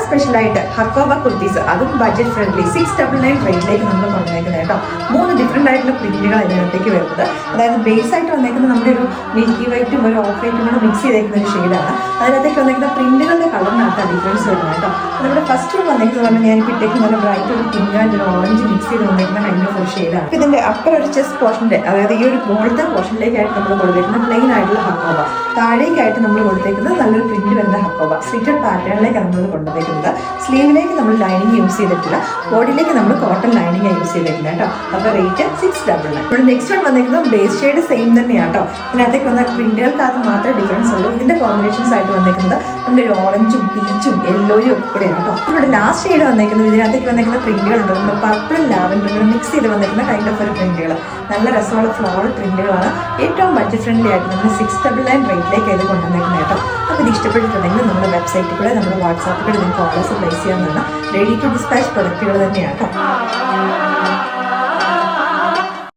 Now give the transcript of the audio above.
സ്പെഷ്യലായിട്ട് ഹക്കോബ കുർത്തീസ്, അതും budget friendly 699 റേറ്റിലേക്ക് നമ്മൾ കൊണ്ടുവന്നേക്കുന്നത് കേട്ടോ. 3 ഡിഫറെന്റ് ആയിട്ടുള്ള പ്രിന്റുകൾ അതിനകത്തേക്ക് വരുന്നത്. അതായത് ബേസ് ആയിട്ട് വന്നേക്കുന്നത് നമ്മുടെ ഒരു മിൽക്കി വൈറ്റും ഒരു ഓഫ് വൈറ്റും കൂടെ മിക്സ് ചെയ്തേക്കുന്ന ഒരു ഷെയ്ഡാണ്. അതിനകത്തേക്ക് വന്നേക്കുന്ന പ്രിന്റുകളുടെ കളറിനകത്ത് ഡിഫറൻസ് വരുന്നത് കേട്ടോ. നമ്മുടെ ഫസ്റ്റ് വന്നേക്കുന്നത് പറഞ്ഞാൽ ഞാൻ ഇട്ടേക്ക് നല്ല ബ്രൈറ്റ് ഒരു പിങ്ക് ആൻഡ് ഒരു ഓറഞ്ച് മിക്സ് ചെയ്ത് വന്നേക്കുന്ന കൈൻഡ് ഓഫ് ഒരു ഷെയ്ഡാണ്. ഇതിന്റെ അപ്പർ ഒരു ചെസ്റ്റ് പോർഷന്റെ, അതായത് ഈ ഒരു മുകളിലത്തെ പോർഷനിലേക്കായിട്ട് നമ്മൾ കൊടുത്തേക്കുന്നത് പ്ലെയിൻ ആയിട്ടുള്ള ഹക്കോബ, താഴേക്കായിട്ട് നമ്മൾ കൊടുത്തേക്കുന്നത് നല്ലൊരു പ്രിന്റ് വരുന്ന ഹക്കോബ സ്ലിറ്റഡ് പാറ്റേണിലേക്ക് നമ്മൾ കൊണ്ടുവന്നേക്കുന്നത്. സ്ലീവിലേക്ക് നമ്മൾ ലൈനിങ് യൂസ് ചെയ്തിട്ടില്ല, ബോഡിയിലേക്ക് നമ്മൾ കോട്ടൺ ലൈനിങ് യൂസ് ചെയ്തിട്ടുണ്ട് കേട്ടോ. അപ്പോൾ റേറ്റ് 699. ഇവിടെ നെക്സ്റ്റ് വൺ വന്നേക്കുന്നത് ബേസ് ഷെയ്ഡ് സെയിം തന്നെയാണ് കേട്ടോ. ഇതിനകത്തേക്ക് വന്ന പ്രിന്റുകൾക്കകത്ത് മാത്രമേ ഡിഫറൻസ് ഉള്ളൂ. ഇതിന്റെ കോമ്പിനേഷൻസ് ആയിട്ട് വന്നേക്കുന്നത് നമ്മുടെ ഒരു ഓറഞ്ചും പീച്ചും യെല്ലോയും ഒക്കെ കൂടെയാണ് കേട്ടോ. ഇവിടെ ലാസ്റ്റ് ഷെയ്ഡ് വന്നേക്കുന്നത് ഇതിനകത്തേക്ക് വന്നേക്കുന്ന പ്രിന്റുകളുണ്ട്. നമ്മൾ പർപ്പിളും ലാവൻഡറും മിക്സ് ചെയ്ത് വന്നേക്കുന്ന കൈൻഡ് ഓഫ് ഒരു പ്രിന്റുകൾ, നല്ല രസമുള്ള ഫ്ലവർ പ്രിന്റുകളാണ്. ഏറ്റവും ബഡ്ജറ്റ് ഫ്രണ്ട്ലി ആയിട്ട് നമ്മൾ 699 റേറ്റിലേക്ക് ഇത് കൊണ്ടുവന്നേക്കുന്നത് കേട്ടോ. അപ്പോൾ ഇത് ഇഷ്ടപ്പെട്ടിട്ടുണ്ടെങ്കിൽ നമ്മുടെ വെബ്സൈറ്റിൽ കൂടെ നമ്മുടെ വാട്സാപ്പിൽ കൂടെ നിങ്ങൾക്ക് ഓർഡേഴ്സ് പ്ലേസ് ചെയ്യാവുന്നതാണ്. റെഡി ടു ഡിസ്പാച്ച് പ്രൊഡക്റ്റുകൾ തന്നെയാണ് കേട്ടോ.